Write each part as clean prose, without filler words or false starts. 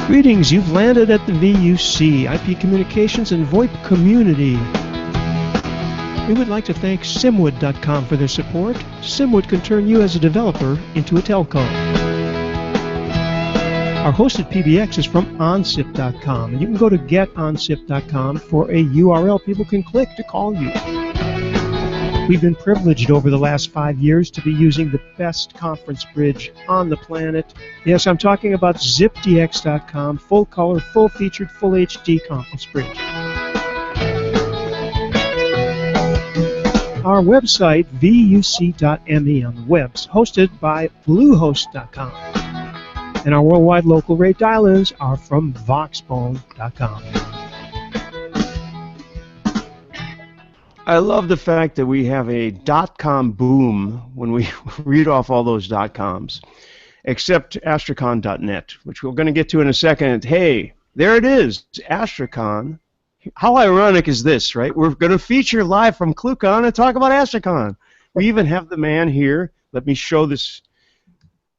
Greetings, you've landed at the VUC, IP Communications and VoIP Community. We would like to thank Simwood.com for their support. Simwood can turn you as a developer into a telco. Our hosted PBX is from OnSIP.com, and you can go to GetOnSIP.com for a URL people can click to call you. We've been privileged over the last 5 years to be using the best conference bridge on the planet. Yes, I'm talking about ZipDX.com, full color, full featured, full HD conference bridge. Our website, vuc.me on the webs, hosted by Bluehost.com. And our worldwide local rate dial-ins are from Voxbone.com. I love the fact that we have a .com boom when we read off all those .coms, except Astracon.net, which we're going to get to in a second. Hey, there it is, Astracon. How ironic is this, right? We're going to feature live from Cluecon and talk about Astracon. We even have the man here. Let me show this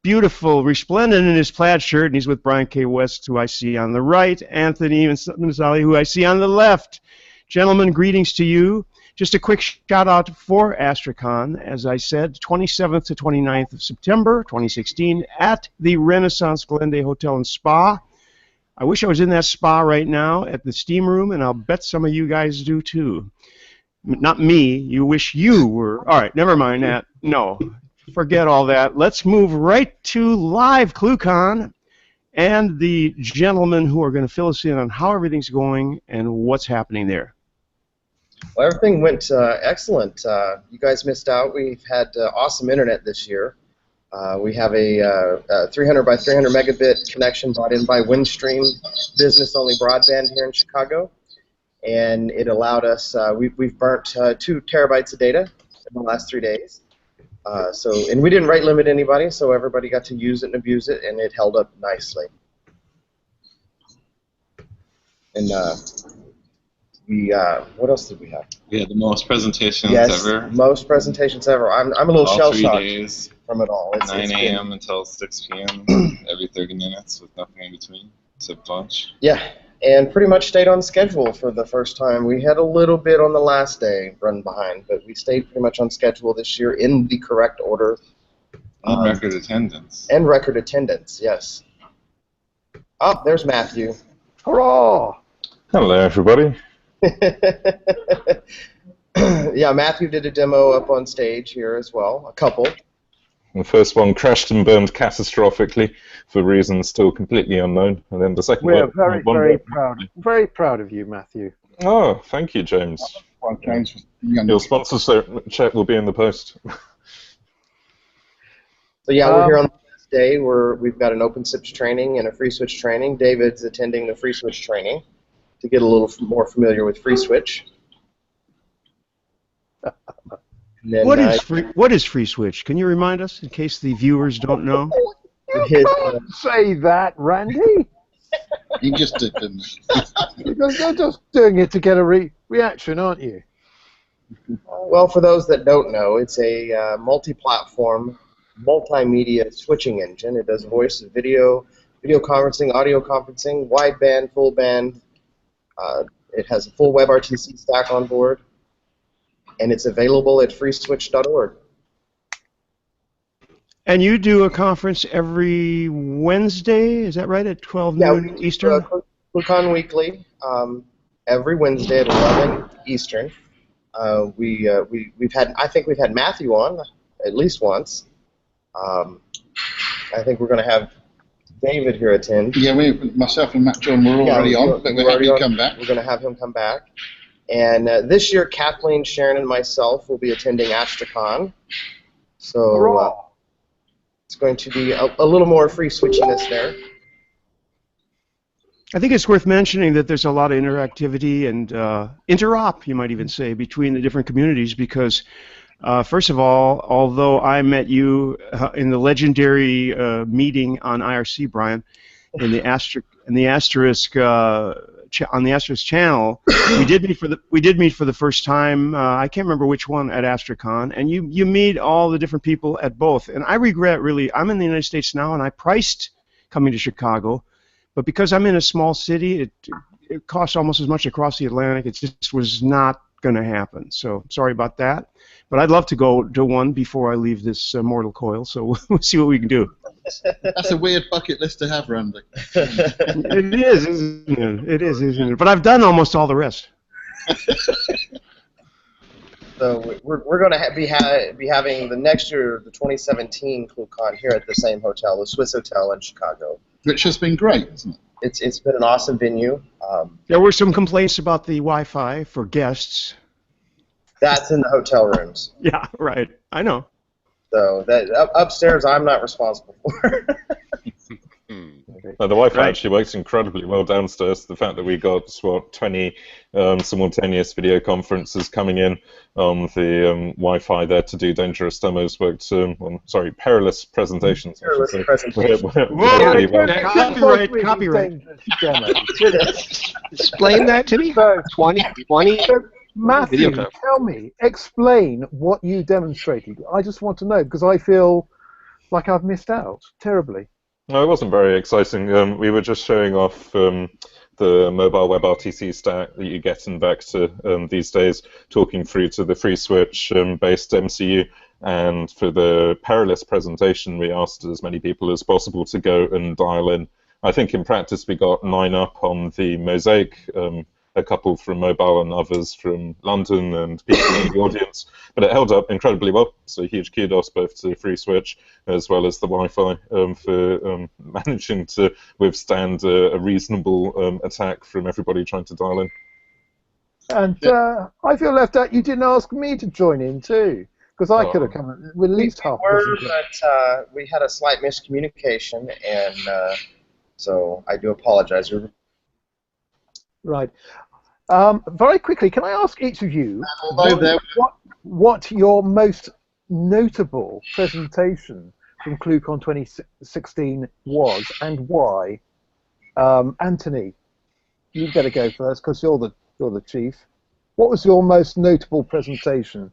beautiful, resplendent in his plaid shirt, and he's with Brian K. West, who I see on the right, Anthony Mazzali, who I see on the left. Gentlemen, greetings to you. Just a quick shout-out for Astracon, as I said, 27th to 29th of September 2016 at the Renaissance Glendale Hotel and Spa. I wish I was in that spa right now at the steam room, and I'll bet some of you guys do too. Not me. You wish you were. All right, never mind that. No, forget all that. Let's move right to live Cluecon and the gentlemen who are going to fill us in on how everything's going and what's happening there. Well, everything went excellent. You guys missed out. We've had awesome internet this year. We have a 300 by 300 megabit connection brought in by Windstream business-only broadband here in Chicago, and it allowed us. We've burnt 2 terabytes of data in the last 3 days. And we didn't rate limit anybody, so everybody got to use it and abuse it, and it held up nicely. And what else did we have? We had the most presentations ever. Most presentations ever. I'm a little shell-shocked days, from it all. 9 a.m. until 6 p.m. every 30 minutes with nothing in between except lunch. Yeah, and pretty much stayed on schedule for the first time. We had a little bit on the last day run behind, but we stayed pretty much on schedule this year in the correct order. And record attendance. And record attendance, yes. Oh, there's Matthew. Hurrah! Hello, everybody. Yeah, Matthew did a demo up on stage here as well, a couple. The first one crashed and burned catastrophically for reasons still completely unknown, and then the second one... We're very proud of you, Matthew. Oh, thank you, James. Your sponsorship check will be in the post. So yeah, we're here on the last day. We've got an OpenSWITCH training and a FreeSWITCH training. David's attending the FreeSWITCH training to get a little more familiar with FreeSWITCH. Then, what is FreeSWITCH? Can you remind us, in case the viewers don't know? You can't say that, Randy. You just did, didn't you? Because you're just doing it to get a reaction, aren't you? Well, for those that don't know, it's a multi-platform, multimedia switching engine. It does voice, video conferencing, audio conferencing, wideband, full band. It has a full WebRTC stack on board, and it's available at freeswitch.org. And you do a conference every Wednesday, is that right, at 12 noon Eastern? Cluecon Weekly, every Wednesday at 11 Eastern. I think we've had Matthew on at least once. I think we're going to have David here attend. Yeah, myself and Matt John were already on, but we're happy to come back. We're going to have him come back. And this year, Kathleen, Sharon, and myself will be attending Astracon. So it's going to be a little more free switchiness there. I think it's worth mentioning that there's a lot of interactivity and interop, you might even say, between the different communities because, first of all, although I met you in the legendary meeting on IRC, Brian, in the Asterisk on the Asterisk channel, we did meet for the first time. I can't remember which one at Astracon, and you meet all the different people at both. And I regret, really, I'm in the United States now, and I priced coming to Chicago But because I'm in a small city, it costs almost as much across the Atlantic. It just was not going to happen. So sorry about that. But I'd love to go to one before I leave this mortal coil. So we'll see what we can do. That's a weird bucket list to have, Randy. It is, isn't it? It is, isn't it? But I've done almost all the rest. So we're going to be having the next year, the 2017 Cluecon here at the same hotel, the Swiss Hotel in Chicago. Which has been great, isn't it? It's been an awesome venue. There were some complaints about the Wi-Fi for guests. That's in the hotel rooms. Yeah, right. I know. So that upstairs, I'm not responsible for. The Wi-Fi actually works incredibly well downstairs. The fact that we got 20 simultaneous video conferences coming in, the Wi-Fi there to do dangerous demos worked. Perilous presentations. Perilous presentations. Copyright. Explain that to me. So, 20. So, Matthew, Video explain what you demonstrated. I just want to know because I feel like I've missed out terribly. No, it wasn't very exciting. We were just showing off the mobile WebRTC stack that you get in Vector these days, talking through to the FreeSWITCH based MCU. And for the Perilous presentation, we asked as many people as possible to go and dial in. I think in practice we got 9 up on the Mosaic, a couple from mobile and others from London and people in the audience. But it held up incredibly well, so huge kudos both to FreeSWITCH as well as the Wi-Fi for managing to withstand a reasonable attack from everybody trying to dial in. And I feel left out. You didn't ask me to join in too, because I could have come with at least half. But we had a slight miscommunication, and so I do apologize. Right. Very quickly, can I ask each of you what your most notable presentation from Cluecon 2016 was and why? Anthony, you better go first because you're the chief. What was your most notable presentation?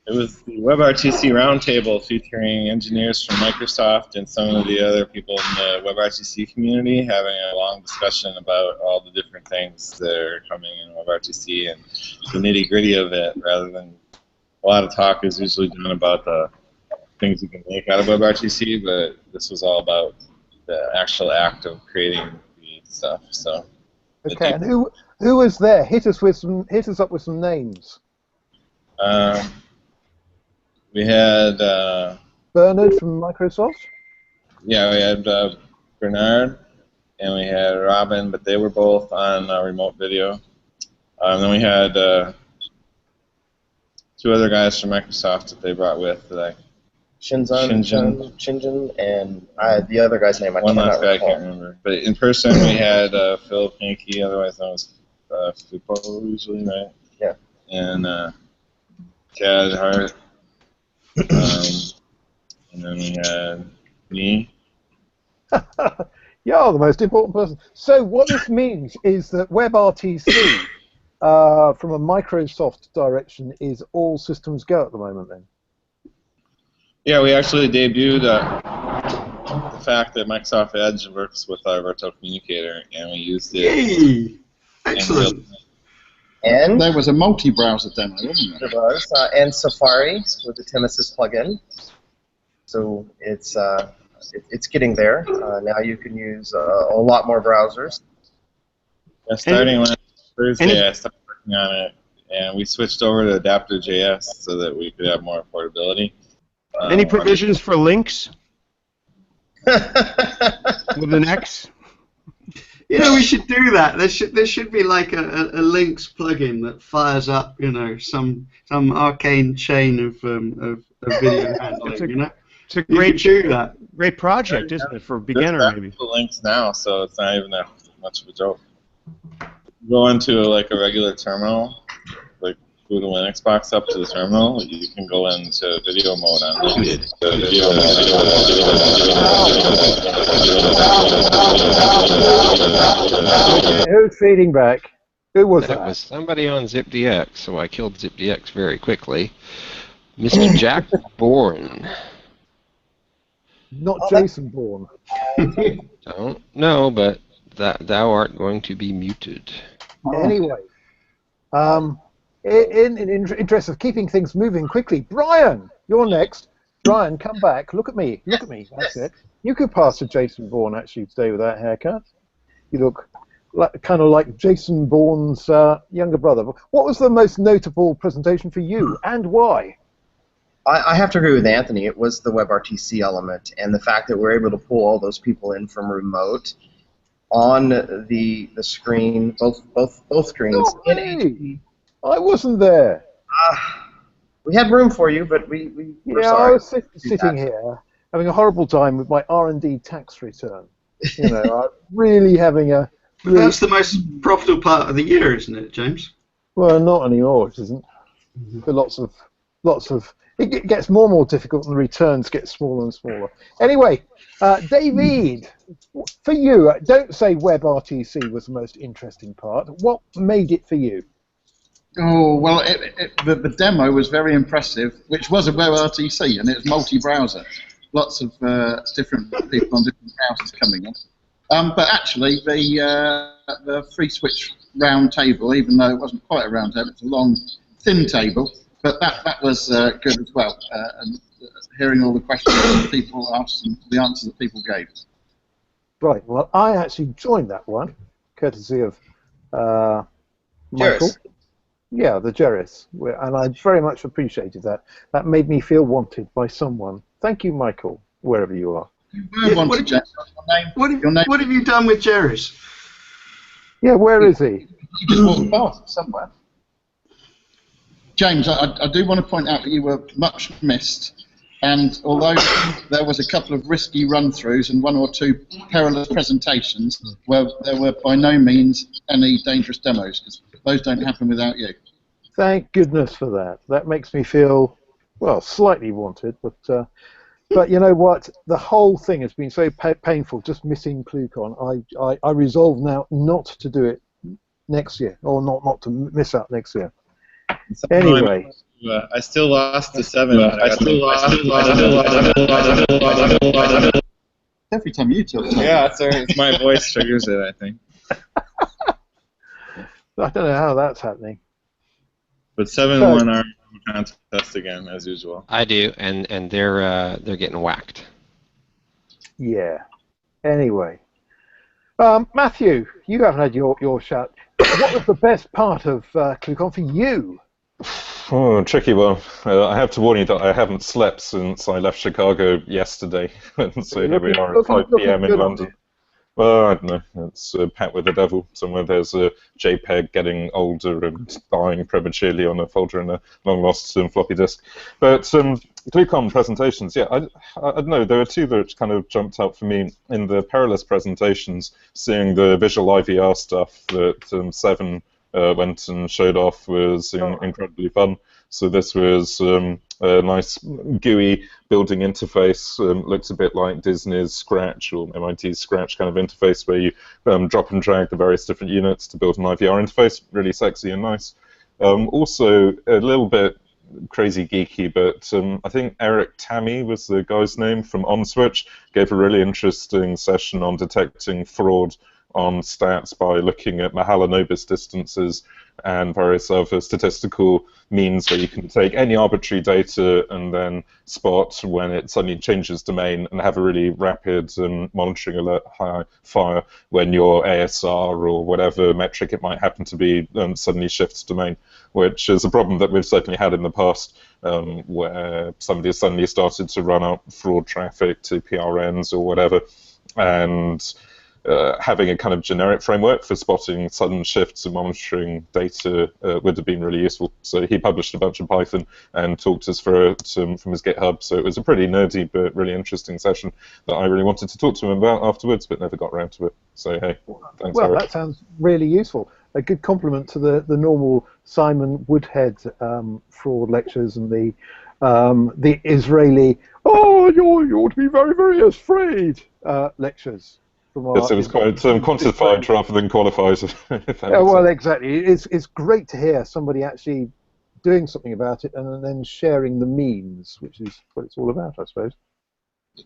It was the WebRTC Roundtable featuring engineers from Microsoft and some of the other people in the WebRTC community having a long discussion about all the different things that are coming in WebRTC and the nitty-gritty of it, rather than a lot of talk is usually done about the things you can make out of WebRTC, but this was all about the actual act of creating the stuff. So. Okay, and who was there? Hit us up with some names. We had Bernard from Microsoft. Yeah, we had Bernard and we had Robin, but they were both on remote video. Then we had 2 other guys from Microsoft that they brought with. Shinjin, and the other guy's name I One last guy I can't remember. But in person we had Phil Pinky, otherwise known as Fupo usually, right? Yeah. And Chad Hart. And then we had me. You're the most important person. So what this means is that WebRTC, from a Microsoft direction, is all systems go at the moment then? Yeah, we actually debuted the fact that Microsoft Edge works with our virtual communicator, and we used it. Yay! Excellent. And there was a multi-browser demo, wasn't there? There was, and Safari with the Timesys plugin. So it's getting there. Now you can use a lot more browsers. Yeah, starting last Thursday, I started working on it, and we switched over to Adapter.js so that we could have more portability. Any provisions for links? With an X? You know, we should do that. There should be like a links plugin that fires up, you know, some arcane chain of video handling. You know, it's a great do that. Great project, isn't it, for a beginner maybe? The links now, so it's not even that much of a joke. Go into like a regular terminal, like boot a Linux box up to the terminal. You can go into video mode on links. Who's feeding back? Who was that? That was somebody on ZipDX, so I killed ZipDX very quickly. Mr. Jack Bourne. Not Jason Bourne. Don't know, but thou art going to be muted. Anyway, in interest of keeping things moving quickly, Brian, you're next. Brian, come back. Look at me. Look at me. That's it. You could pass to Jason Bourne actually today with that haircut. You look kind of like Jason Bourne's younger brother. What was the most notable presentation for you, and why? I have to agree with Anthony. It was the WebRTC element, and the fact that we're able to pull all those people in from remote on the screen, both screens. No way. I wasn't there. We had room for you, but we were sorry. I was sitting here having a horrible time with my R&D tax return. You know, really having a. But that's the most profitable part of the year, isn't it, James? Well, not anymore. It isn't. For lots of. It gets more and more difficult, and the returns get smaller and smaller. Anyway, David, for you, don't say WebRTC was the most interesting part. What made it for you? Oh, well, the demo was very impressive, which was a WebRTC, and it was multi-browser. Lots of different people on different browsers coming in. But actually, the FreeSWITCH round table, even though it wasn't quite a round table, it's a long, thin table, but that was good as well. And hearing all the questions that people asked and the answers that people gave. Right. Well, I actually joined that one, courtesy of Michael. Jerris. Yeah, the Jerris, and I very much appreciated that. That made me feel wanted by someone. Thank you, Michael, wherever you are. What have you done with Jerris? Yeah, where is he? You just walked past somewhere. James, I do want to point out that you were much missed, and although there was a couple of risky run-throughs and one or two perilous presentations, there were by no means any dangerous demos, because those don't happen without you. Thank goodness for that. That makes me feel, well, slightly wanted, but you know what? The whole thing has been so painful, just missing Cluecon. I resolve now not to do it next year, or not to miss out next year. Anyway. I still lost to 7. Every time you talk. Yeah, it's my voice triggers it, I think. I don't know how that's happening. But 7-1 our contest again, as usual. I do, and they're getting whacked. Yeah. Anyway, Matthew, you haven't had your shout. What was the best part of Cluecon for you? Oh, tricky one. I have to warn you that I haven't slept since I left Chicago yesterday, so here we are at 5 p.m. in London. Well, I don't know. It's a pat with the devil. Somewhere there's a JPEG getting older and dying prematurely on a folder in a long-lost floppy disk. But Cluecon presentations, yeah, I don't know. There were two that kind of jumped out for me in the perilous presentations. Seeing the visual IVR stuff that Seven went and showed off was incredibly fun. So this was a nice GUI building interface. Looks a bit like Disney's Scratch or MIT's Scratch kind of interface, where you drop and drag the various different units to build an IVR interface. Really sexy and nice. Also a little bit crazy geeky, but I think Eric Tammy was the guy's name from OnSwitch, gave a really interesting session on detecting fraud on stats by looking at Mahalanobis distances and various other statistical means where you can take any arbitrary data and then spot when it suddenly changes domain and have a really rapid monitoring alert fire when your ASR or whatever metric it might happen to be suddenly shifts domain, which is a problem that we've certainly had in the past, where somebody has suddenly started to run up fraud traffic to PRNs or whatever, and having a kind of generic framework for spotting sudden shifts and monitoring data would have been really useful. So he published a bunch of Python and talked us through it from his GitHub. So it was a pretty nerdy but really interesting session that I really wanted to talk to him about afterwards, but never got around to it. So hey, thanks, well, Eric. That sounds really useful. A good compliment to the normal Simon Woodhead fraud lectures and the Israeli, you ought to be very, very afraid lectures. Yes, it was quite quantified rather than qualified. Yeah, well, exactly. It's great to hear somebody actually doing something about it and then sharing the means, which is what it's all about, I suppose.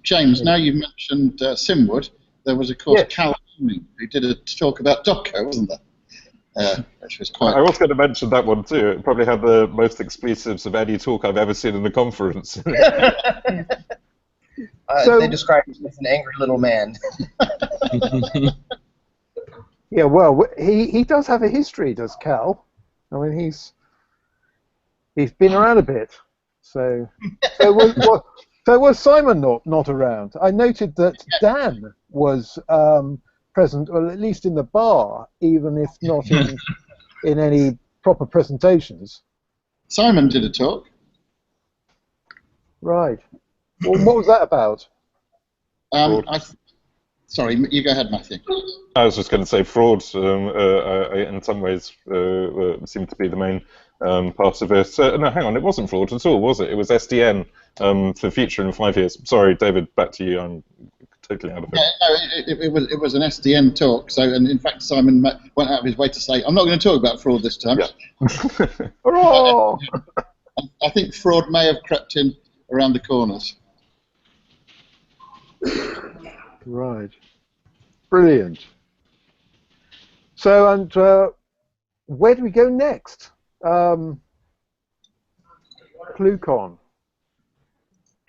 James, now you've mentioned Simwood, there was, of course, yes. Cal who did a talk about Docker, wasn't there? Which was quite. I was going to mention that one too. It probably had the most expletives of any talk I've ever seen in a conference. They described him as an angry little man. Yeah, well, he does have a history, does Cal? I mean, he's been around a bit. So was Simon not around? I noted that Dan was present, or at least in the bar, even if not in any proper presentations. Simon did a talk. Right. Well, what was that about? Sorry, you go ahead, Matthew. I was just going to say fraud, in some ways, seemed to be the main part of it. No, hang on, it wasn't fraud at all, was it? It was SDN for future in 5 years. Sorry, David, back to you. I'm totally out of it. Yeah, no, it was an SDN talk. So, and in fact, Simon went out of his way to say, "I'm not going to talk about fraud this time." Yeah. Oh! I think fraud may have crept in around the corners. Right. Brilliant. So, and where do we go next? Cluecon.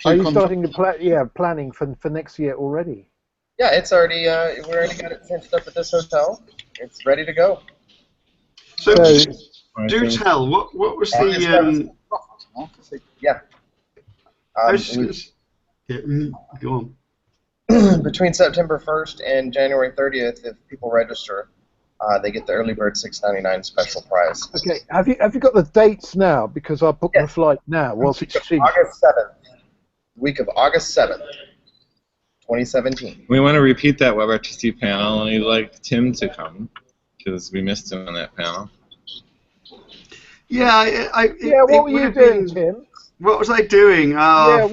Are you starting to planning for next year already? Yeah, it's already. We already got it cinched up at this hotel. It's ready to go. So do tell. What was the? Yeah. Go on. Between September 1st and January 30th, if people register, they get the early bird $6.99 special prize. Okay. Have you got the dates now? Because I'll book the flight now. Whilst it's cheap. August 7th. Week of August 7th, 2017. We want to repeat that WebRTC panel, and we'd like Tim to come because we missed him on that panel. Yeah, what were you doing, Tim? What was I doing? Why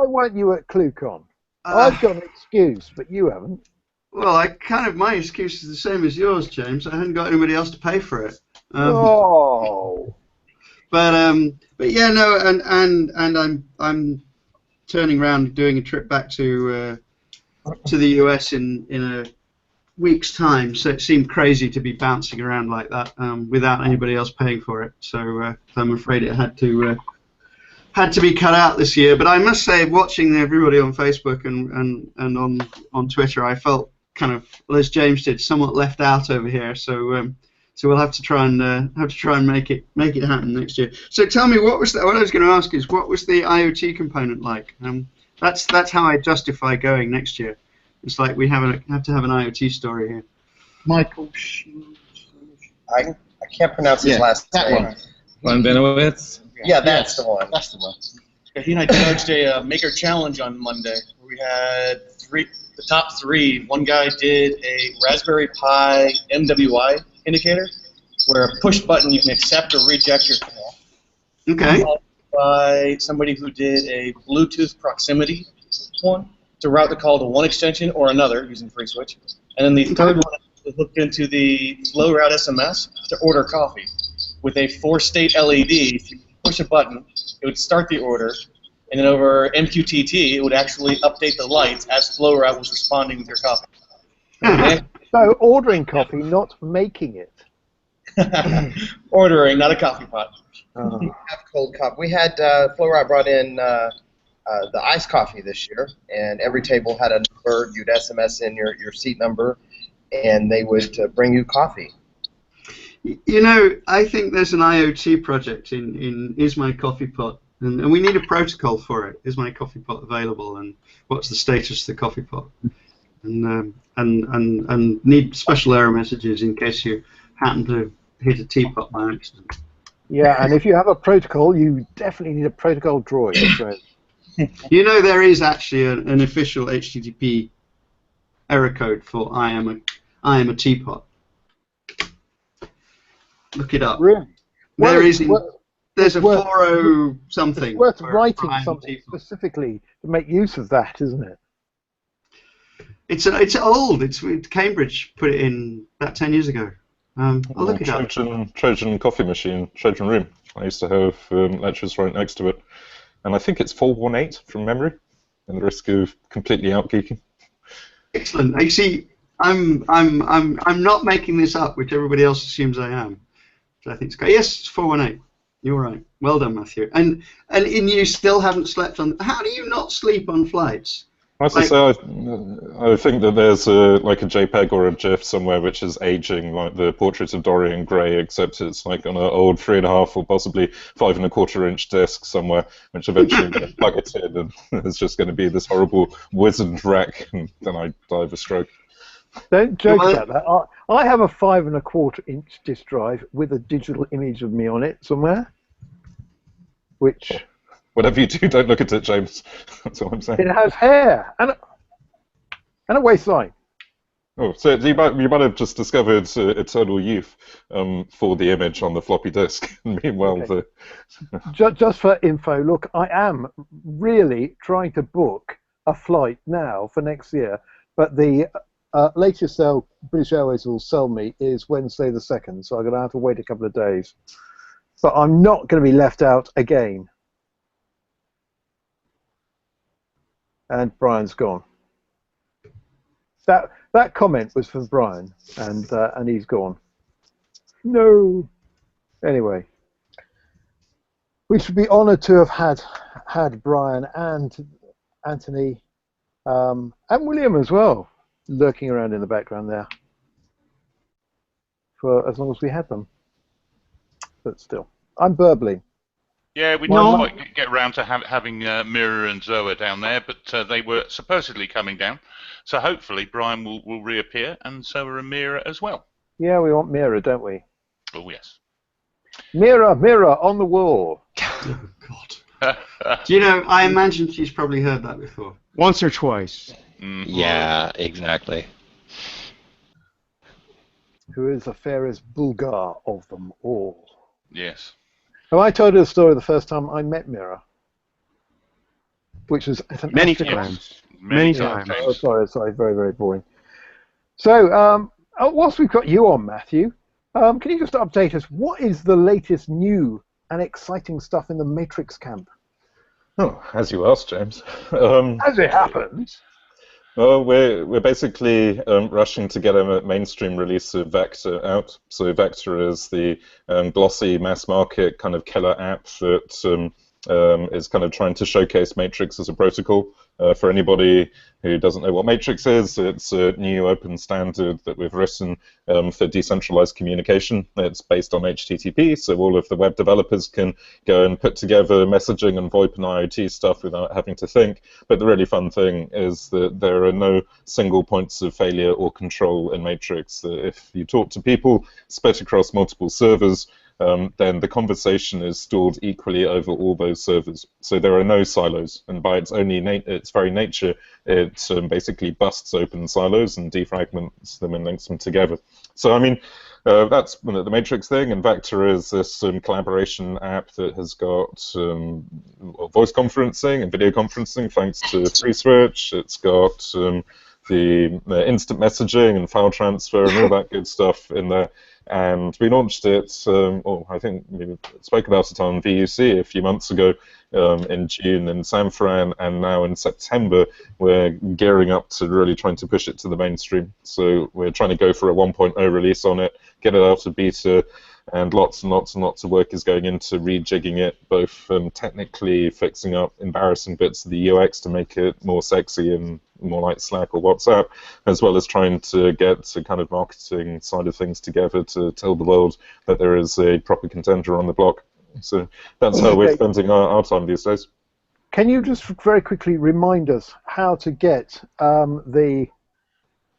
weren't you at Cluecon? I've got an excuse, but you haven't. Well, my excuse is the same as yours, James. I hadn't got anybody else to pay for it. But yeah, no, and I'm turning around, doing a trip back to the US in a week's time. So it seemed crazy to be bouncing around like that without anybody else paying for it. So I'm afraid it had to be cut out this year. But I must say, watching everybody on Facebook and on Twitter, I felt kind of, well, as James did, somewhat left out over here. So we'll have to try and make it happen next year. So tell me, what I was going to ask is, what was the IoT component like? That's how I justify going next year. It's like we have to have an IoT story here. Michael. I can't pronounce his last name. Von Benowitz? Yeah, that's the one. That's the one. Yeah, he and I judged a maker challenge on Monday. We had the top three. One guy did a Raspberry Pi MWI indicator, where a push button you can accept or reject your call. Okay. By somebody who did a Bluetooth proximity one to route the call to one extension or another using FreeSWITCH. And then the third one was hooked into the flow route SMS to order coffee with a 4-state LED. If you push a button, it would start the order, and then over MQTT, it would actually update the lights as flow route was responding with your coffee. So ordering coffee, not making it. Ordering, not a coffee pot. We have cold coffee. We had FlowRoute brought in the iced coffee this year, and every table had a number. You'd SMS in your seat number, and they would bring you coffee. You know, I think there's an IoT project in Is My Coffee Pot, and we need a protocol for it. Is My Coffee Pot available, and what's the status of the coffee pot? And need special error messages in case you happen to hit a teapot by accident. Yeah, and if you have a protocol, you definitely need a protocol droid. So. You know, there is actually an official HTTP error code for I am a teapot. Look it up. Really? There's a 40 something. It's worth writing something specifically to make use of that, isn't it? It's old. Cambridge put it in about 10 years ago. I'll look it up. Trojan coffee machine, Trojan room. I used to have lectures right next to it, and I think it's 418 from memory, and the risk of completely out geeking. Excellent. You see, I'm not making this up, which everybody else assumes I am. So I think it's great. Yes, it's 418. You're right. Well done, Matthew. And you still haven't slept on. How do you not sleep on flights? I have to say, I think that there's like a JPEG or a GIF somewhere which is aging like the portrait of Dorian Gray, except it's like on an old 3.5 or possibly 5.25-inch disc somewhere, which eventually I'm going to plug it in, and it's just going to be this horrible wizened wreck, and then I die of a stroke. Don't joke about that. I have a 5.25-inch disk drive with a digital image of me on it somewhere, which. Whatever you do, don't look at it, James. That's all I'm saying. It has hair and a waistline. Oh, so you might have just discovered eternal youth for the image on the floppy disk. Meanwhile, okay. Just for info, look, I am really trying to book a flight now for next year, but the latest sale British Airways will sell me is Wednesday the 2nd, so I'm going to have to wait a couple of days. But I'm not going to be left out again. And Brian's gone. That comment was from Brian, and he's gone. No. Anyway, we should be honoured to have had Brian and Anthony and William as well lurking around in the background there for as long as we had them. But still, I'm burbling. Yeah, we didn't quite get around to having Mira and Zoa down there, but they were supposedly coming down. So hopefully Brian will reappear, and Zoa and Mira as well. Yeah, we want Mira, don't we? Oh, yes. Mira, Mira on the wall. Oh, God. Do you know, I imagine she's probably heard that before. Once or twice. Mm-hmm. Yeah, exactly. Who is the fairest Bulgar of them all? Yes. Have I told you the story the first time I met Mira? Which was many times. Many times. Oh, sorry, very, very boring. So, whilst we've got you on, Matthew, can you just update us? What is the latest new and exciting stuff in the Matrix camp? Oh, as you asked, James. As it happens. Well, we're basically rushing to get a mainstream release of Vector out. So Vector is the glossy mass market kind of killer app that is kind of trying to showcase Matrix as a protocol. For anybody who doesn't know what Matrix is, it's a new open standard that we've written for decentralized communication. It's based on HTTP, so all of the web developers can go and put together messaging and VoIP and IoT stuff without having to think. But the really fun thing is that there are no single points of failure or control in Matrix. If you talk to people split across multiple servers, then the conversation is stored equally over all those servers. So there are no silos, and by its very nature, it basically busts open silos and defragments them and links them together. So I mean, that's the Matrix thing, and Vector is this collaboration app that has got voice conferencing and video conferencing thanks to FreeSWITCH. It's got the instant messaging and file transfer and all that good stuff in there. And we launched it, I think we spoke about it on VUC a few months ago in June in San Fran, and now in September we're gearing up to really trying to push it to the mainstream. So we're trying to go for a 1.0 release on it, get it out of beta, and lots and lots and lots of work is going into rejigging it, both technically fixing up embarrassing bits of the UX to make it more sexy and more like Slack or WhatsApp, as well as trying to get the kind of marketing side of things together to tell the world that there is a proper contender on the block. So that's how we're spending our time these days. Can you just very quickly remind us how to get the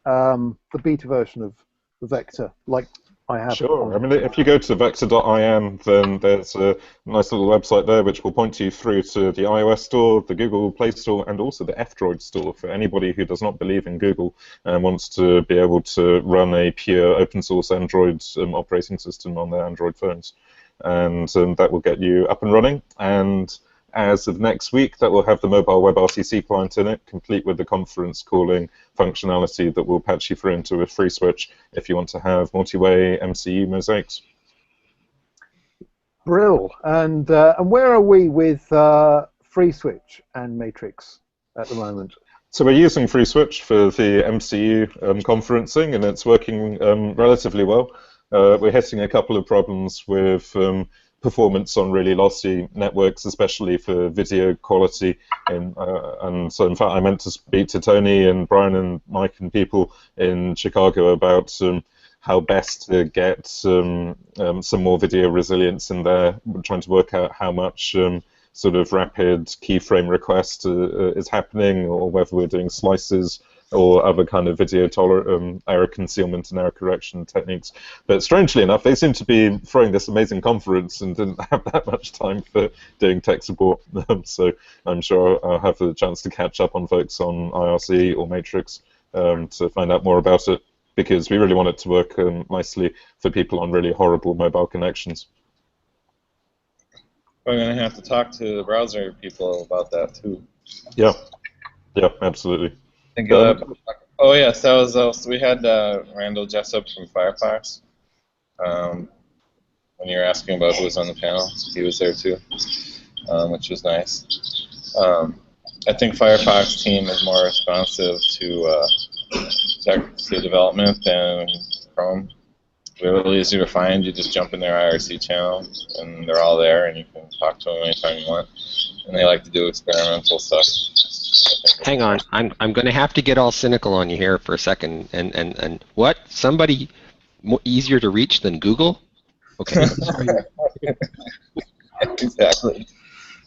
beta version of Vector, like I have? Sure. I mean, if you go to vector.im, then there's a nice little website there which will point you through to the iOS store, the Google Play Store, and also the F-Droid store for anybody who does not believe in Google and wants to be able to run a pure open source Android operating system on their Android phones. And that will get you up and running. And as of next week, that will have the mobile WebRTC client in it, complete with the conference calling functionality that will patch you through into a FreeSWITCH if you want to have multi-way MCU mosaics. Brill. And where are we with FreeSWITCH and Matrix at the moment? So we're using FreeSWITCH for the MCU conferencing, and it's working relatively well. We're hitting a couple of problems with performance on really lossy networks, especially for video quality. And so, in fact, I meant to speak to Tony and Brian and Mike and people in Chicago about how best to get some more video resilience in there. We're trying to work out how much sort of rapid keyframe request is happening, or whether we're doing slices or other kind of video error concealment and error correction techniques. But strangely enough, they seem to be throwing this amazing conference and didn't have that much time for doing tech support. So I'm sure I'll have the chance to catch up on folks on IRC or Matrix to find out more about it, because we really want it to work nicely for people on really horrible mobile connections. We're going to have to talk to the browser people about that too. Yeah, absolutely. Oh yes, that was we had Randall Jessup from Firefox. When you were asking about who was on the panel, he was there too, which was nice. I think Firefox team is more responsive to development than Chrome. They're a little easier to find. You just jump in their IRC channel, and they're all there, and you can talk to them anytime you want. And they like to do experimental stuff. Hang on, I'm going to have to get all cynical on you here for a second. And what? Somebody easier to reach than Google? Okay. Sorry. Exactly.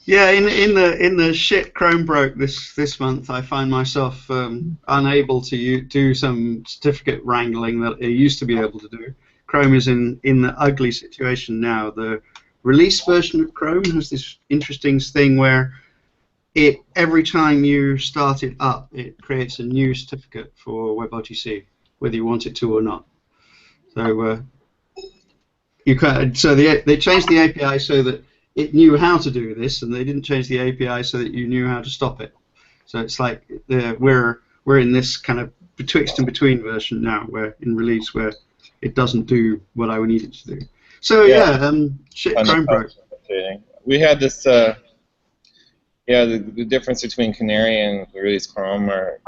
Yeah, in the shit Chrome broke this month, I find myself unable to do some certificate wrangling that I used to be able to do. Chrome is in the ugly situation now. The release version of Chrome has this interesting thing where every time you start it up, it creates a new certificate for WebRTC, whether you want it to or not. So they changed the API so that it knew how to do this, and they didn't change the API so that you knew how to stop it. So it's like we're in this kind of betwixt and between version now, where in release where it doesn't do what I would need it to do. So shit Chrome broke. We had this. The difference between Canary and the release Chrome are,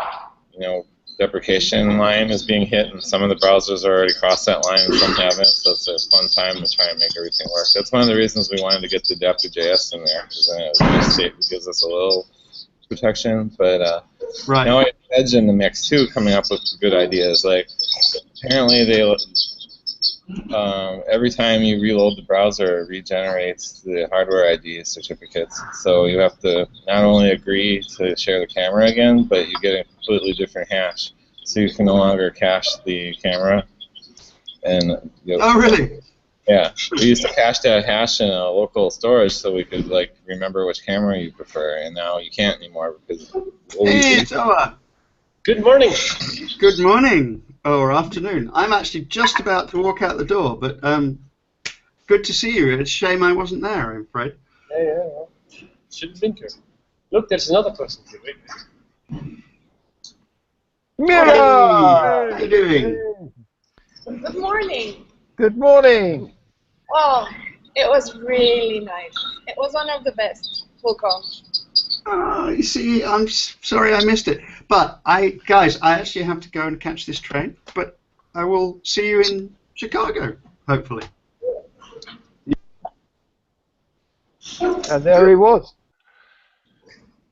deprecation line is being hit, and some of the browsers already crossed that line and some haven't, so it's a fun time to try and make everything work. That's one of the reasons we wanted to get the Adaptive.js in there, because then it gives us a little protection, but right. Now Edge in the mix too, coming up with good ideas. Like, apparently every time you reload the browser, it regenerates the hardware ID certificates. So you have to not only agree to share the camera again, but you get a completely different hash. So you can no longer cache the camera. And oh, really? Yeah. We used to cache that hash in a local storage so we could remember which camera you prefer, and now you can't anymore because. Hey, Toa. Good morning. Good morning. Or afternoon. I'm actually just about to walk out the door, but good to see you. It's a shame I wasn't there, I'm afraid. Yeah. Should have been here. Look, there's another person here. Wait. Mira! How are you doing? Good morning. Good morning. Oh, it was really nice. It was one of the best Cluecon. Oh, you see, I'm sorry I missed it. But guys, I actually have to go and catch this train. But I will see you in Chicago, hopefully. And there he was,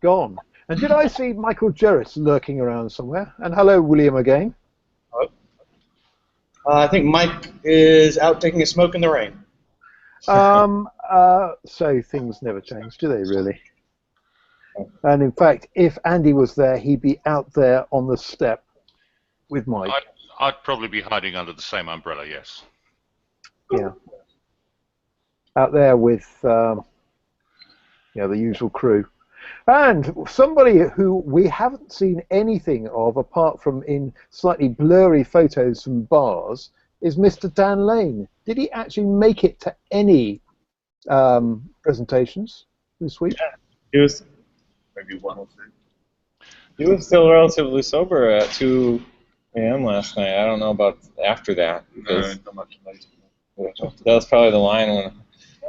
gone. And did I see Michael Jerris lurking around somewhere? And hello, William again. Hello. I think Mike is out taking a smoke in the rain. So things never change, do they really? And in fact, if Andy was there, he'd be out there on the step with Mike. I'd probably be hiding under the same umbrella, yes. Yeah. Out there with the usual crew. And somebody who we haven't seen anything of apart from in slightly blurry photos from bars is Mr. Dan Lane. Did he actually make it to any presentations this week? Yeah, he was. Maybe one or two. He was still relatively sober at 2 a.m. last night. I don't know about after that. Because not much later. That was probably the line when,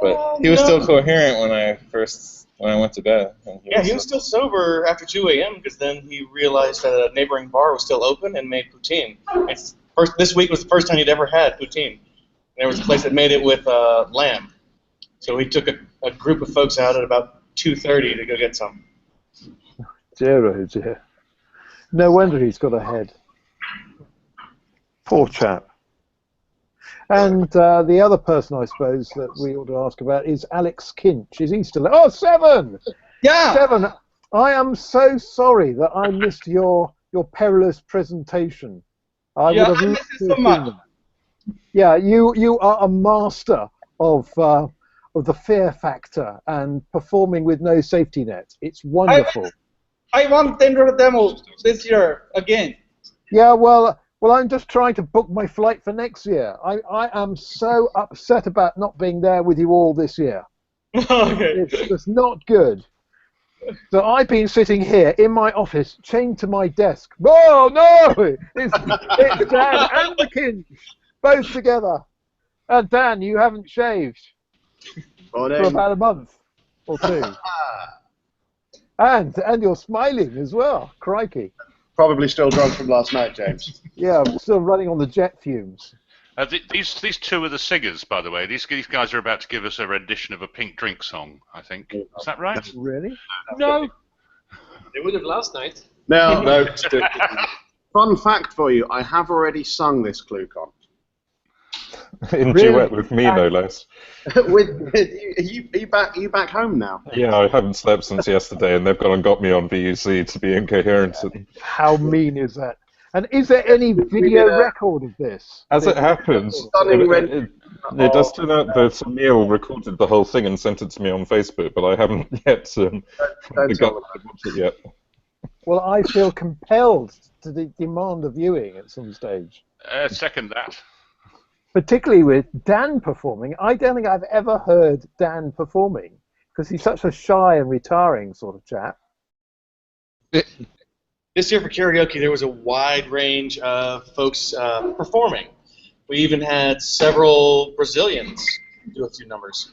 but he was still coherent when I first when I went to bed. Yeah, he was still sober after 2 a.m. because then he realized that a neighboring bar was still open and made poutine. This week was the first time he'd ever had poutine. And there was a place that made it with lamb. So he took a group of folks out at about 2:30 to go get some. Dear, oh dear. No wonder he's got a head. Poor chap. And the other person, I suppose, that we ought to ask about is Alex Kinch. Is he still there? Oh, Seven! Yeah! Seven, I am so sorry that I missed your perilous presentation. I Yeah, would have I loved miss to it so have much. seen them. Yeah, you are a master of the fear factor and performing with no safety net. It's wonderful. I want to enter the demo this year again. Yeah, well, I'm just trying to book my flight for next year. I am so upset about not being there with you all this year. Okay. It's just not good. So I've been sitting here in my office, chained to my desk. Oh no! It's Dan and the Kinch, both together. And Dan, you haven't shaved for about a month or two. And you're smiling as well. Crikey. Probably still drunk from last night, James. Yeah, I'm still running on the jet fumes. These two are the singers, by the way. These guys are about to give us a rendition of a Pink Drink song, I think. Is that right? Really? No. They would have last night. No. Fun fact for you, I have already sung this Cluecon. In duet with me, no less. Are you back home now? Yeah, I haven't slept since yesterday, and they've gone and got me on VUC to be incoherent. How mean is that? And is there any video record of this? As it happens, it does turn out that Emil recorded the whole thing and sent it to me on Facebook, but I haven't yet begun to watch it yet. Well, I feel compelled to demand a viewing at some stage. Second that. Particularly with Dan performing. I don't think I've ever heard Dan performing, because he's such a shy and retiring sort of chap. This year for karaoke, there was a wide range of folks performing. We even had several Brazilians do a few numbers.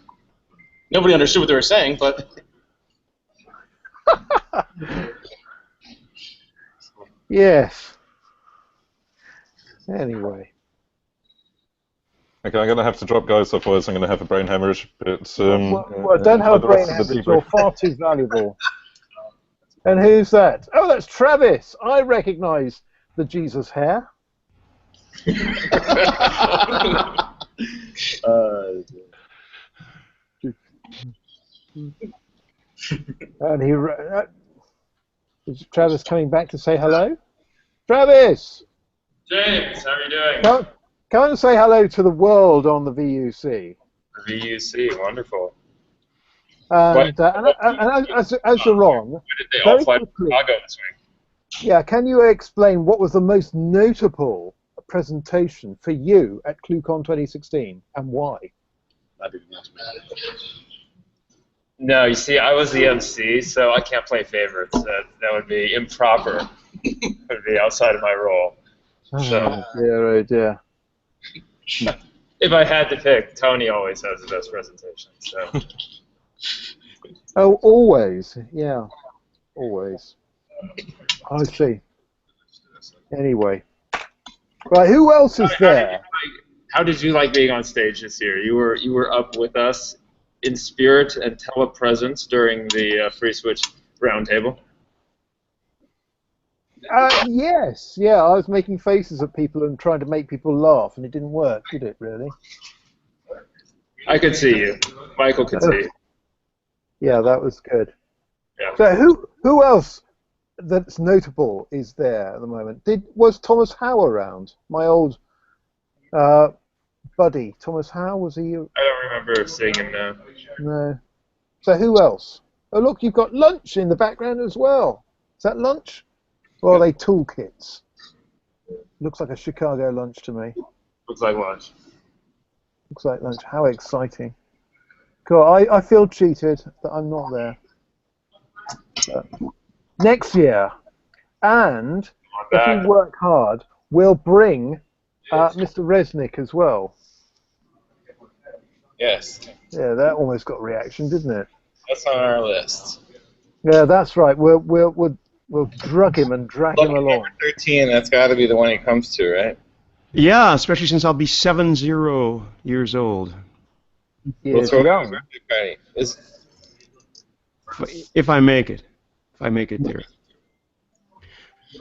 Nobody understood what they were saying, but... Yes. Anyway. Okay, I'm going to have to drop, guys, otherwise I'm going to have a brain hemorrhage. But, well, don't have a brain hemorrhage. You're far too valuable. And who's that? Oh, that's Travis. I recognise the Jesus hair. And is Travis coming back to say hello? Travis! James, how are you doing? Come and say hello to the world on the VUC. VUC, wonderful. And as you're on, why did they all fly to Chicago this week? Yeah, can you explain what was the most notable presentation for you at Cluecon 2016 and why? No, you see, I was the MC, so I can't play favorites. That would be improper. It would be outside of my role. So, oh dear. If I had to pick, Tony always has the best presentation. So. Oh, always, yeah, always. I see. Anyway, right, who else is there? How did you like being on stage this year? You were up with us in spirit and telepresence during the FreeSWITCH roundtable. Yes, yeah, I was making faces at people and trying to make people laugh, and it didn't work, did it, really? I could see you. Michael could see you. Yeah, that was good. Yeah. So who else that's notable is there at the moment? Was Thomas Howe around? My old buddy, Thomas Howe, was he? I don't remember seeing him now. No. So who else? Oh, look, you've got lunch in the background as well. Is that lunch? Or are they toolkits? Looks like a Chicago lunch to me. Looks like lunch. Looks like lunch. How exciting. Cool. I feel cheated that I'm not there. Next year, and if we work hard, we'll bring Mr. Resnick as well. Yes. Yeah, that almost got a reaction, didn't it? That's on our list. Yeah, that's right. We'll drug him and drag him along. Number 13, that's got to be the one he comes to, right? Yeah, especially since I'll be 70 years old. We'll throw a birthday party. If I make it. If I make it there.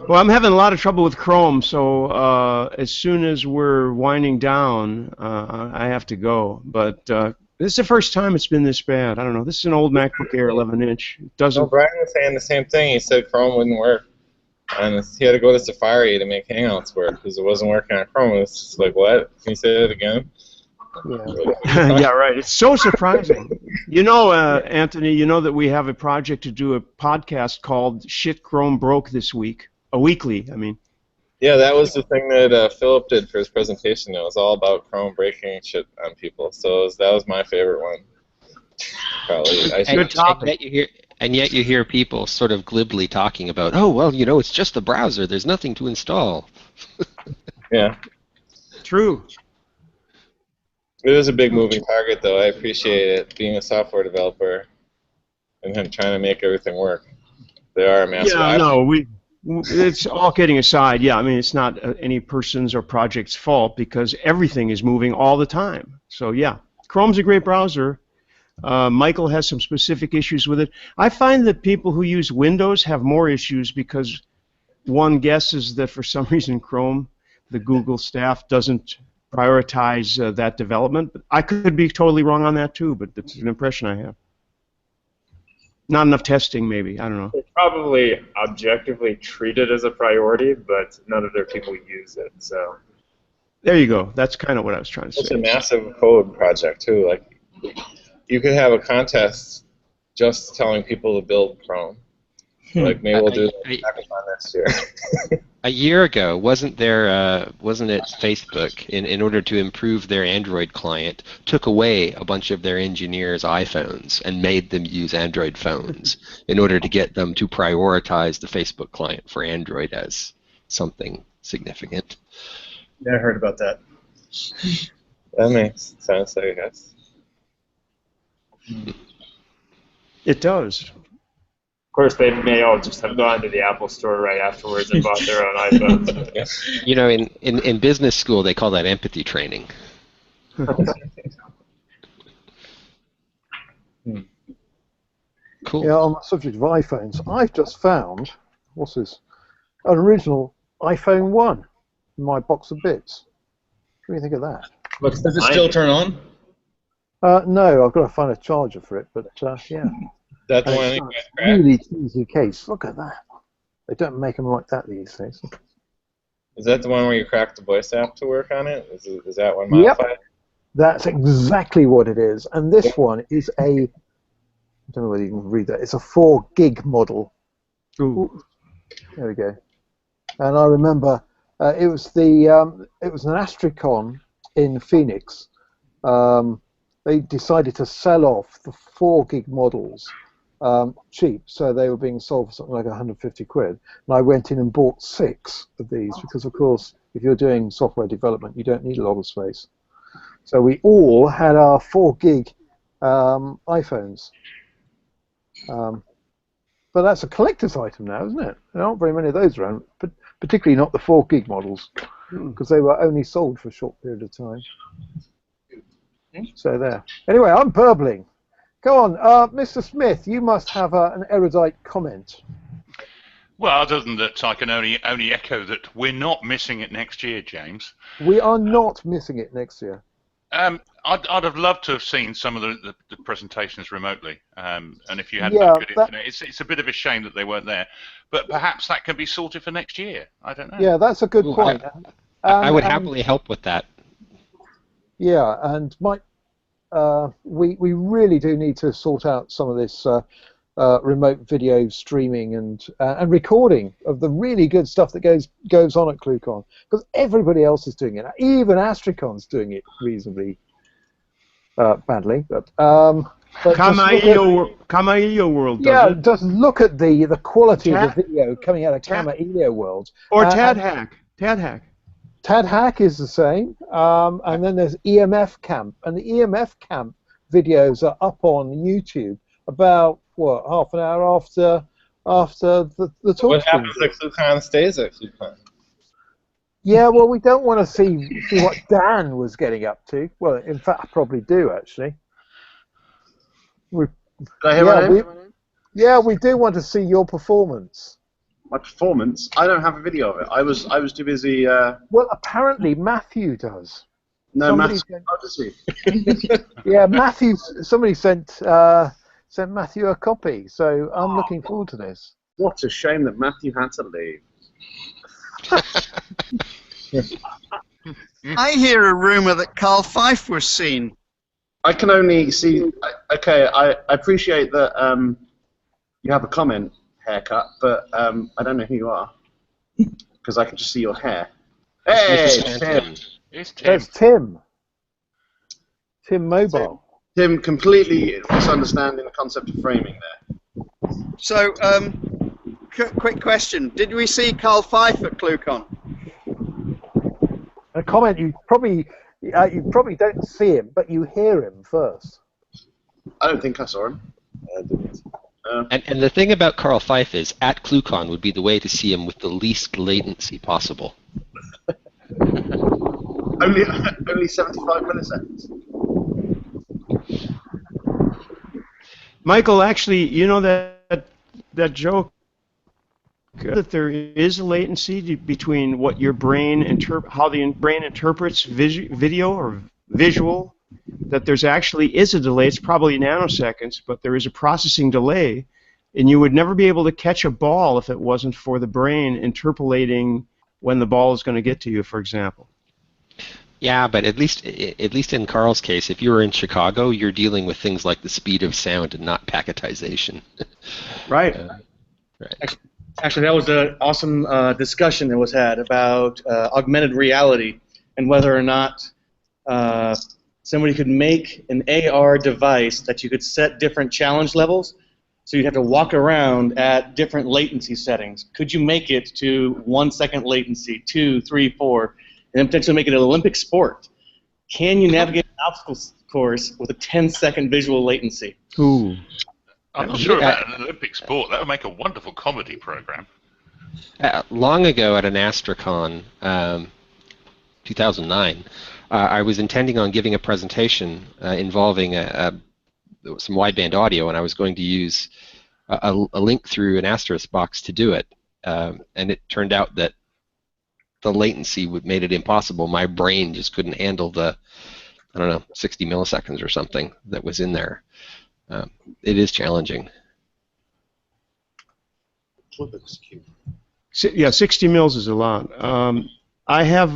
Well, I'm having a lot of trouble with Chrome, so as soon as we're winding down, I have to go. But this is the first time it's been this bad. I don't know. This is an old MacBook Air 11-inch. It doesn't. No, Brian was saying the same thing. He said Chrome wouldn't work. And he had to go to Safari to make Hangouts work because it wasn't working on Chrome. It was just like, what? Can you say that again? Yeah. Yeah, right. It's so surprising. You know, Anthony, you know that we have a project to do a podcast called Shit Chrome Broke This Week. A weekly, I mean. Yeah, that was the thing that Philip did for his presentation. It was all about Chrome breaking shit on people. So that was my favorite one. Probably. Good topic. And yet you hear people sort of glibly talking about, oh, well, you know, it's just the browser. There's nothing to install. Yeah. True. It was a big moving target, though. I appreciate it, being a software developer and him trying to make everything work. They are a massive. Yeah, no, it's all kidding aside. Yeah, I mean, it's not any person's or project's fault because everything is moving all the time. So, yeah, Chrome's a great browser. Michael has some specific issues with it. I find that people who use Windows have more issues because one guesses that for some reason Chrome, the Google staff, doesn't prioritize that development. But I could be totally wrong on that too, but it's an impression I have. Not enough testing, maybe. I don't know. They probably objectively treat it as a priority, but none of their people use it. So there you go. That's kind of what I was trying to say. It's a massive code project too. Like, you could have a contest just telling people to build Chrome. Like maybe we'll do that next year. A year ago, wasn't it Facebook, in order to improve their Android client, took away a bunch of their engineers' iPhones and made them use Android phones in order to get them to prioritize the Facebook client for Android as something significant? Yeah, I heard about that. That makes sense, I guess. It does. Of course, they may all just have gone to the Apple Store right afterwards and bought their own iPhones. You know, in business school, they call that empathy training. Cool. Yeah, on the subject of iPhones, I've just found, what's this? An original iPhone 1 in my box of bits. What do you think of that? Does it still turn on? No, I've got to find a charger for it, but yeah. That's the one It's a really easy case. Look at that. They don't make them like that these days. Is that the one where you crack the voice app to work on it? Is that one modified? Yep. That's exactly what it is. And this one is a, I don't know whether you can read that, it's a 4 gig model. Ooh. There we go. And I remember it was an Astricon in Phoenix. They decided to sell off the 4 gig models cheap, so they were being sold for something like 150 quid. And I went in and bought 6 of these because, of course, if you're doing software development, you don't need a lot of space. So we all had our 4 gig iPhones. But that's a collector's item now, isn't it? There aren't very many of those around, but particularly not the 4 gig models, because they were only sold for a short period of time. So there. Anyway, I'm burbling. Go on, Mr. Smith. You must have an erudite comment. Well, other than that, I can only echo that we're not missing it next year, James. We are not missing it next year. I'd have loved to have seen some of the presentations remotely, and if you had good internet, it's a bit of a shame that they weren't there. But perhaps that can be sorted for next year. I don't know. Yeah, that's a good point. I would happily help with that. Yeah, and we really do need to sort out some of this remote video streaming and recording of the really good stuff that goes on at Cluecon, because everybody else is doing it. Even Astricon's doing it reasonably badly, but Kamailio World does it. Just look at the quality of the video coming out of Kamailio World. Or TadHack. TadHack is the same, and then there's EMF Camp, and the EMF Camp videos are up on YouTube, about what, half an hour after the talk's What been happens at Cluecon stays at Cluecon. Yeah, well, we don't want to see what Dan was getting up to. Well, in fact, I probably do actually. We, Did I hear my name? We do want to see your performance. My performance? I don't have a video of it. I was too busy. Well, apparently Matthew does. No, Somebody Matthew. How does he? Yeah, Matthew. Somebody sent Matthew a copy, so I'm looking forward to this. What a shame that Matthew had to leave. I hear a rumor that Carl Fife was seen. I can only see. Okay, I appreciate that you have a comment haircut, but I don't know who you are because I can just see your hair. Hey, it's Tim. It's Tim. That's Tim. Tim Mobile. Tim completely misunderstanding the concept of framing there. So, quick question: did we see Carl Fife at Cluecon? A comment: you probably don't see him, but you hear him first. I don't think I saw him. And the thing about Carl Fife is, at Cluecon would be the way to see him with the least latency possible. only 75 milliseconds. Michael, actually, you know that joke that there is a latency between what your brain how the brain interprets video or visual. That there's actually is a delay. It's probably nanoseconds, but there is a processing delay, and you would never be able to catch a ball if it wasn't for the brain interpolating when the ball is going to get to you, for example. Yeah, but at least in Carl's case, if you were in Chicago, you're dealing with things like the speed of sound and not packetization. Right. Right. Actually, that was an awesome discussion that was had about augmented reality and whether or not somebody could make an AR device that you could set different challenge levels. So you'd have to walk around at different latency settings. Could you make it to 1 second latency, 2, 3, 4, and then potentially make it an Olympic sport? Can you navigate an obstacle course with a 10-second visual latency? Ooh. I'm not sure about an Olympic sport. That would make a wonderful comedy program. Long ago at an Astracon, 2009, I was intending on giving a presentation involving some wideband audio, and I was going to use a link through an Asterisk box to do it. And it turned out that the latency made it impossible. My brain just couldn't handle the, 60 milliseconds or something that was in there. It is challenging. Yeah, 60 mils is a lot. I have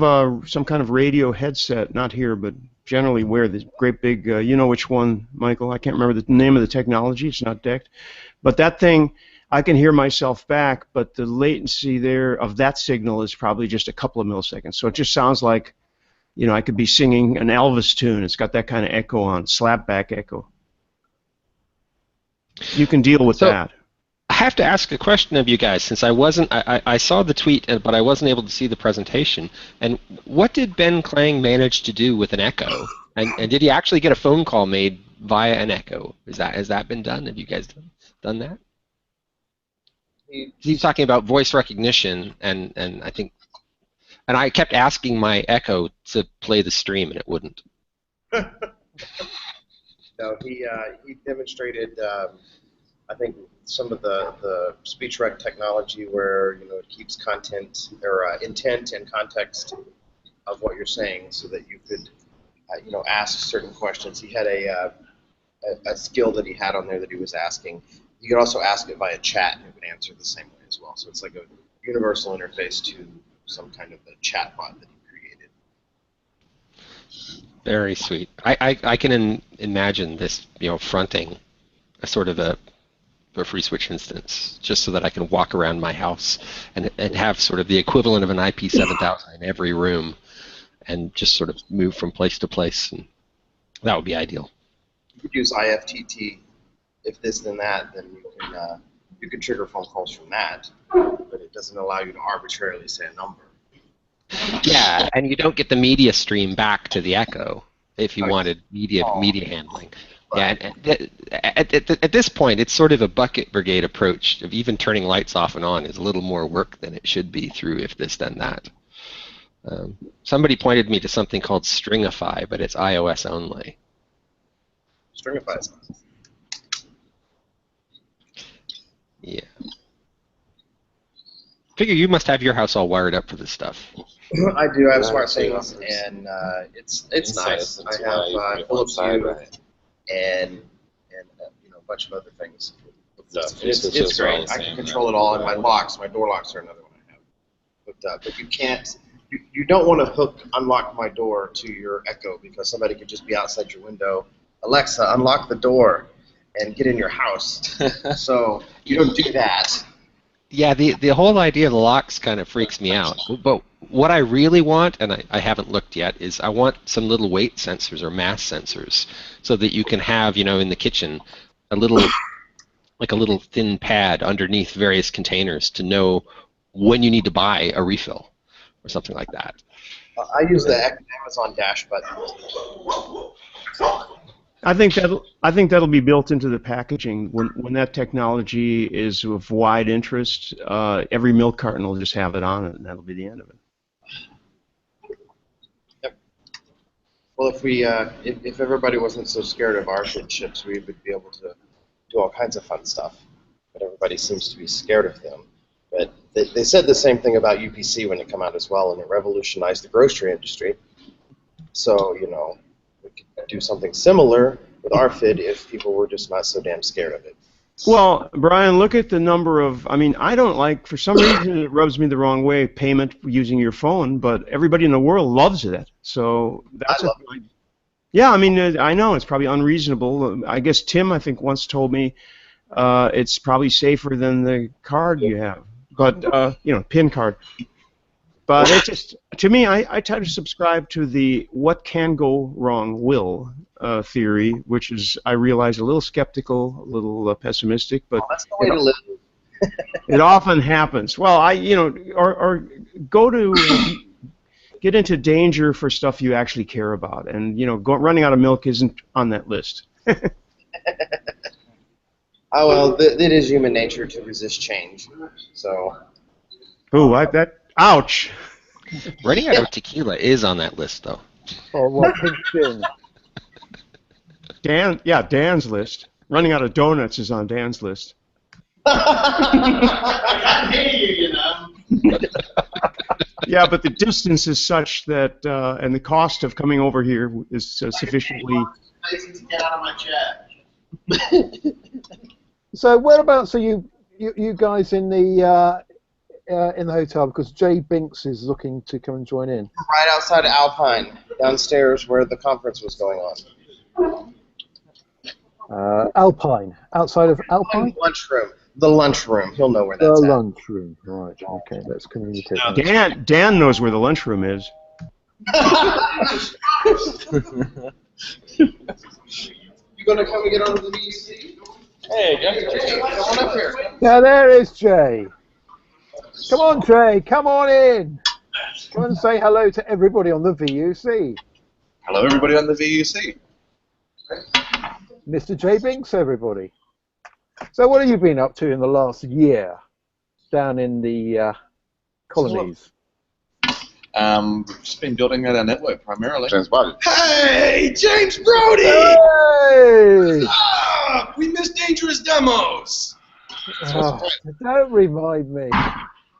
some kind of radio headset, not here, but generally wear this great big, you know which one, Michael? I can't remember the name of the technology. It's not decked. But that thing, I can hear myself back, but the latency there of that signal is probably just a couple of milliseconds. So it just sounds like, I could be singing an Elvis tune. It's got that kind of echo on, slapback echo. You can deal with that. I have to ask a question of you guys, since I saw the tweet, but I wasn't able to see the presentation. And what did Ben Klang manage to do with an echo? And did he actually get a phone call made via an echo? Has that been done? Have you guys done that? He's talking about voice recognition, and I think, and I kept asking my echo to play the stream, and it wouldn't. No, he demonstrated, I think, some of the speech rec technology where it keeps content or intent and context of what you're saying, so that you could ask certain questions. He had a skill that he had on there that he was asking. You could also ask it via chat, and it would answer the same way as well. So it's like a universal interface to some kind of a chat bot that he created. Very sweet. I can imagine this, fronting a sort of a FreeSWITCH instance, just so that I can walk around my house and have sort of the equivalent of an IP7000 in every room, and just sort of move from place to place, and that would be ideal. You could use IFTT, if this then that, then you can trigger phone calls from that, but it doesn't allow you to arbitrarily say a number. Yeah, and you don't get the media stream back to the echo if you wanted media handling. Yeah, and at this point, it's sort of a bucket brigade approach of even turning lights off and on is a little more work than it should be through if this then that. Somebody pointed me to something called Stringify, but it's iOS only. Stringify is nice. Yeah. Figure you must have your house all wired up for this stuff. I do. I have smart things, and it's nice. I have Philips Hue and a bunch of other things. It's great. I can control it all, and my door locks are another one I have. But you can't. You don't want to unlock my door to your Echo because somebody could just be outside your window. Alexa, unlock the door and get in your house. So you don't do that. Yeah, the whole idea of the locks kind of freaks me out. But what I really want, and I haven't looked yet, is I want some little weight sensors or mass sensors so that you can have, in the kitchen, a little thin pad underneath various containers to know when you need to buy a refill or something like that. I use the Amazon Dash button. I think that'll be built into the packaging when that technology is of wide interest. Every milk carton will just have it on it, and that'll be the end of it. Yep. Well, if everybody wasn't so scared of ARFID chips, we would be able to do all kinds of fun stuff. But everybody seems to be scared of them. But they said the same thing about UPC when it came out as well, and it revolutionized the grocery industry. So we could do something similar with ARFID if people were just not so damn scared of it. Well, Brian, look at the number of, I don't like, for some reason it rubs me the wrong way, payment using your phone, but everybody in the world loves it. So that's yeah, I know it's probably unreasonable. I guess Tim, I think, once told me it's probably safer than the card you have, but, PIN card. But it just, to me, I tend to subscribe to the what can go wrong will theory, which is, I realize, a little skeptical, a little pessimistic, but that's the way to live. It often happens. Well, or go to get into danger for stuff you actually care about, and running out of milk isn't on that list. Oh well, it is human nature to resist change. So. Ooh, ouch! Running out of tequila is on that list, though. Oh, what pink gin? Dan's list. Running out of donuts is on Dan's list. Yeah, but the distance is such that, and the cost of coming over here is sufficiently. Get out of my chair. So whereabouts are you guys in the hotel? Because Jay Binks is looking to come and join in. Right outside of Alpine, downstairs where the conference was going on. Alpine, outside of Alpine. Lunchroom. The lunchroom. He'll know where the that's at. The lunchroom. Right. Okay. Let's communicate. Dan knows where the lunchroom is. You gonna come and get onto the VC? Hey, Jay, come on up here. Yeah, there is Jay. Come on, Jay. Come on in. Come and say hello to everybody on the VUC. Hello, everybody on the VUC. Mr. Jay Binks, everybody. So what have you been up to in the last year down in the colonies? We've just been building out our network primarily. James Brody. Hey, James Brody! Hey! Ah, we missed dangerous demos. Oh, don't remind me.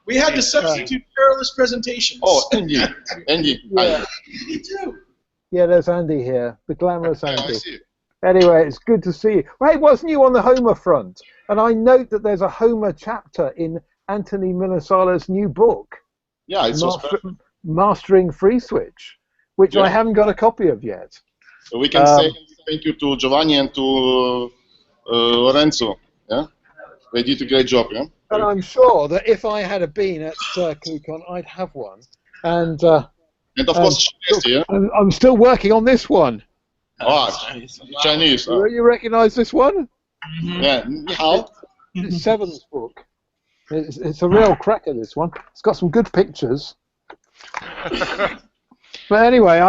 We had to substitute perilous presentations. Oh, Andy. Andy. Yeah. Me too. Yeah, there's Andy here, the glamorous Andy. I see you. Anyway, it's good to see you. Well, hey, wasn't you on the Homer front? And I note that there's a Homer chapter in Anthony Minnesala's new book. Yeah, it's Mastering FreeSWITCH, which I haven't got a copy of yet. So we can say thank you to Giovanni and to Lorenzo. Yeah, they did a great job. Yeah. And I'm sure that if I had been at Cluecon, I'd have one. And of course, Chinese, yeah. I'm still working on this one. Oh, Chinese. You recognise this one? Yeah. How? It's Seven's book. It's a real cracker, this one. It's got some good pictures. But anyway,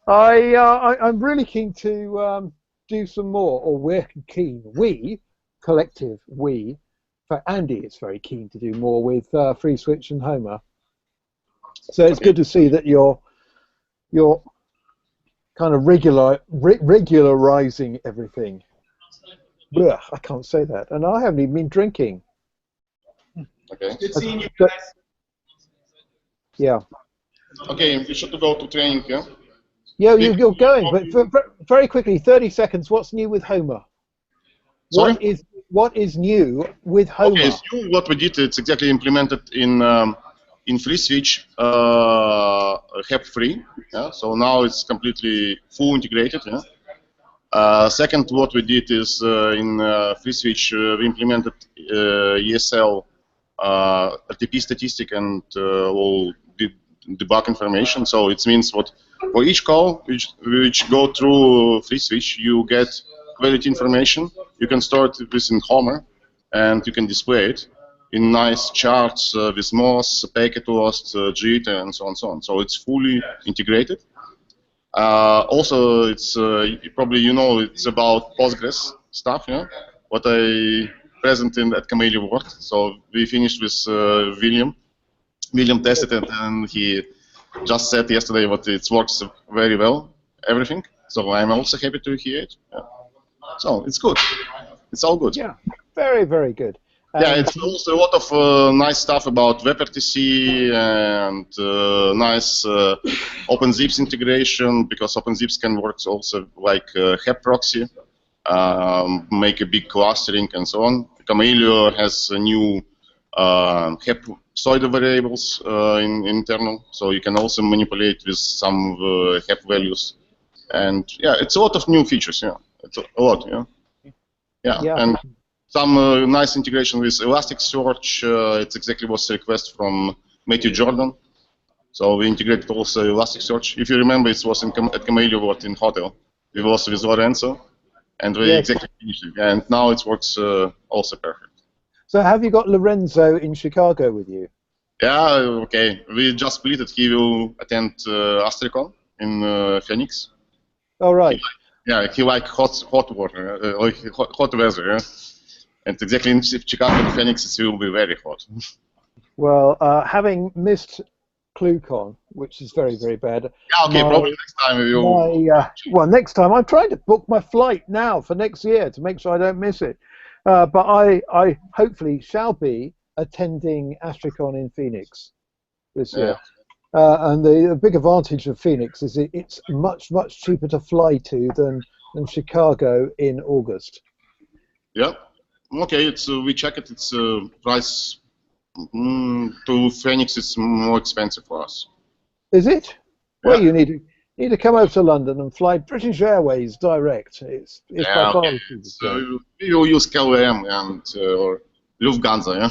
I'm really keen to do some more, or we're keen. We, collective, we. In fact, Andy is very keen to do more with FreeSWITCH and Homer. So it's good to see that you're kind of regularizing everything. Blech, I can't say that, and I haven't even been drinking. Okay. Good seeing you guys. Yeah. Okay, we should go to training, yeah? Yeah, you're going, but very quickly, 30 seconds. What's new with Homer? Sorry? What is new with Homer? Okay, so what we did, it's exactly implemented in FreeSWITCH HEP3. Yeah? So now it's completely full integrated. Yeah? Second, what we did is in FreeSWITCH we implemented ESL RTP statistic and all debug information. So it means what for each call which go through FreeSWITCH, you get quality information. You can store it within Homer, and you can display it in nice charts with MOS, packet loss, jitter, and so on and so on. So it's fully integrated. Also, it's probably you know it's about Postgres stuff, yeah. What I present at Camellia worked. So we finished with William. William tested it, and he just said yesterday that it works very well, everything. So I'm also happy to hear it. Yeah. So it's good. It's all good. Yeah, very, very good. Yeah, it's also a lot of nice stuff about WebRTC and nice OpenZips integration, because OpenZips can work also like HEP proxy, make a big clustering and so on. Camellia has a new HEP pseudo variables in internal, so you can also manipulate with some HEP values. And yeah, it's a lot of new features. Yeah, it's a lot. Yeah. And some nice integration with Elasticsearch. It's exactly what's the request from Matthew Jordan. So we integrated also Elasticsearch. If you remember, it was at Camellia World in Hotel. We were also with Lorenzo, and we exactly finished it. And now it works also perfect. So have you got Lorenzo in Chicago with you? Yeah, okay. We just split it. He will attend AstriCon in Phoenix. All right. He likes hot water, like hot weather. Yeah? And exactly in Chicago and Phoenix, it will be very hot. Well, having missed Cluecon, which is very, very bad. Yeah, okay, probably next time we will. Well, next time. I'm trying to book my flight now for next year to make sure I don't miss it. But I hopefully shall be attending AstriCon in Phoenix this year. And the big advantage of Phoenix is it's much, much cheaper to fly to than Chicago in August. Yeah. Okay, we check it. It's price to Phoenix is more expensive for us. Is it? Yeah. Well, you need to come over to London and fly British Airways direct. It's by far the cheapest. So we will use KLM and or Lufthansa. Yeah.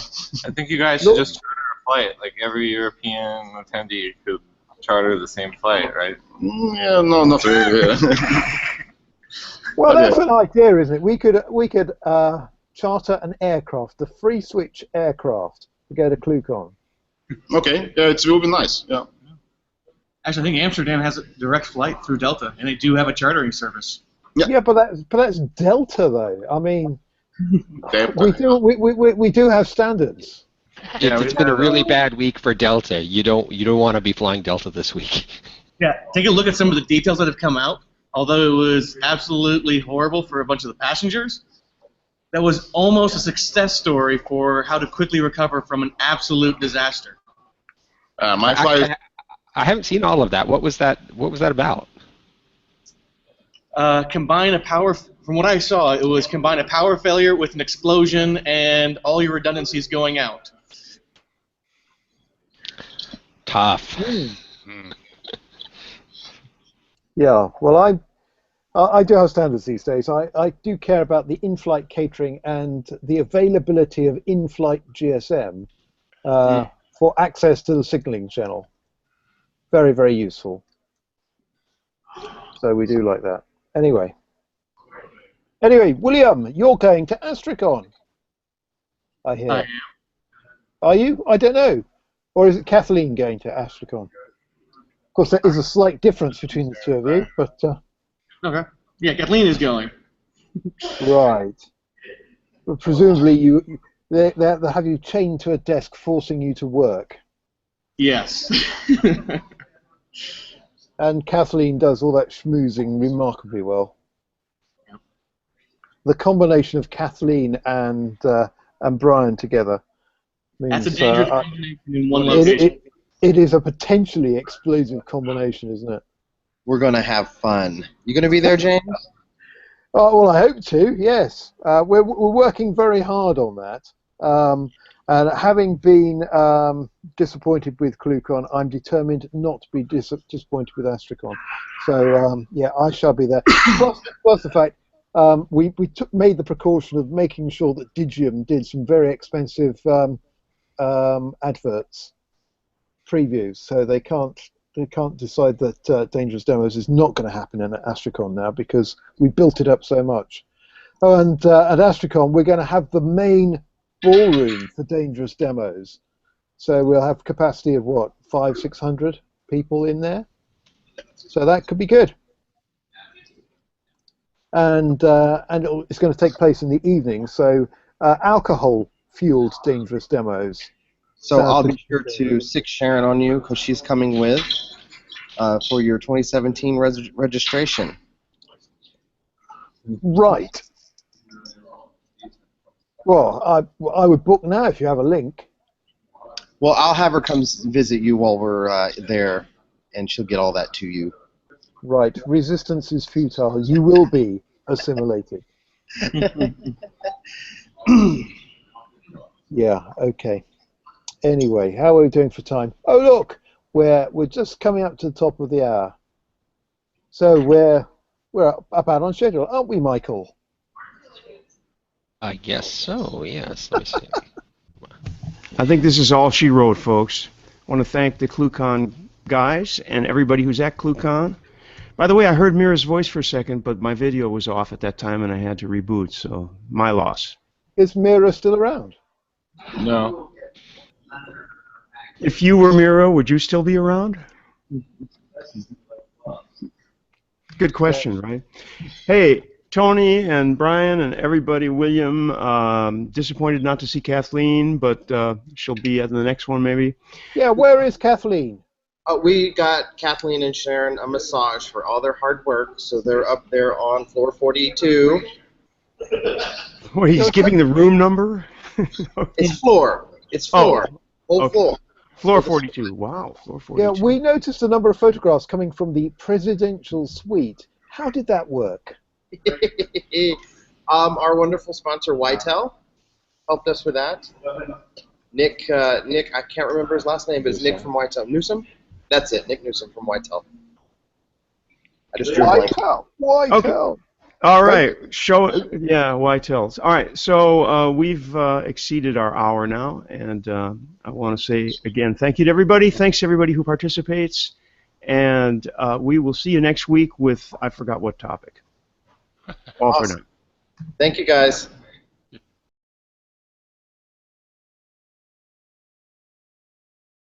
I think you guys should just charter a flight. Like every European attendee could charter the same flight, right? Yeah, no, not really. Well, that's an idea, isn't it? We could charter an aircraft, the FreeSWITCH aircraft, to go to Cluecon. Okay, yeah, it will be nice. Yeah. Actually, I think Amsterdam has a direct flight through Delta, and they do have a chartering service. Yeah, but that's Delta, though. I mean, we do have standards. It's been a really bad week for Delta. You don't want to be flying Delta this week. Yeah, take a look at some of the details that have come out. Although it was absolutely horrible for a bunch of the passengers, that was almost a success story for how to quickly recover from an absolute disaster. My flight. I haven't seen all of that. What was that about? Combine a power. From what I saw, it was combine a power failure with an explosion and all your redundancies going out. Tough. Yeah, well, I do have standards these days. I do care about the in-flight catering and the availability of in-flight GSM for access to the signaling channel. Very, very useful. So we do like that. Anyway, William, you're going to AstriCon, I hear. I am. Are you? I don't know. Or is it Kathleen going to AstriCon? Of course, there is a slight difference between the two of you, but... Okay. Yeah, Kathleen is going. Right. But presumably they have you chained to a desk, forcing you to work. Yes. And Kathleen does all that schmoozing remarkably well. The combination of Kathleen and Brian together means That's a dangerous combination in one location. It is a potentially explosive combination, isn't it? We're going to have fun. You going to be there, James? Oh, well, I hope to, yes. We're working very hard on that. And having been disappointed with Cluecon, I'm determined not to be disappointed with Astricon. So, yeah, I shall be there. plus the fact we made the precaution of making sure that Digium did some very expensive adverts, previews, so they can't decide that Dangerous Demos is not going to happen in Astricon now because we built it up so much. Oh, and at Astricon we're going to have the main ballroom for Dangerous Demos, so we'll have capacity of what, 500-600 people in there, so that could be good. And it's going to take place in the evening, so alcohol-fueled Dangerous Demos. So I'll be sure to sick Sharon on you because she's coming with for your 2017 registration. Right. Well, I would book now if you have a link. Well, I'll have her come visit you while we're there, and she'll get all that to you. Right. Resistance is futile. You will be assimilated. Yeah. Okay. Anyway, how are we doing for time? Oh, look, we're just coming up to the top of the hour. So we're about on schedule, aren't we, Michael? I guess so. Yes. Let me see. I think this is all she wrote, folks. I want to thank the Cluecon guys and everybody who's at Cluecon. By the way, I heard Mira's voice for a second, but my video was off at that time and I had to reboot, so my loss. Is Mira still around? No. If you were Mira, would you still be around? Good question, right? Hey, Tony and Brian and everybody, William, disappointed not to see Kathleen, but she'll be at the next one maybe. Yeah, where is Kathleen? We got Kathleen and Sharon a massage for all their hard work, so they're up there on floor 42. Wait, he's giving the room number? It's floor. It's floor. Whole floor. Floor 42. Wow, floor 42. Yeah, we noticed a number of photographs coming from the presidential suite. How did that work? Our wonderful sponsor, Whitell, helped us with that. Nick, I can't remember his last name, but it's Nick from Whitell. Newsom? That's it, Nick Newsom from Whitell. I just drew Whitell. Whitell. Okay. All right, Whitels. All right, so we've exceeded our hour now, and I want to say again, thank you to everybody. Thanks to everybody who participates, and we will see you next week with I forgot what topic. All awesome. for now. Thank you, guys.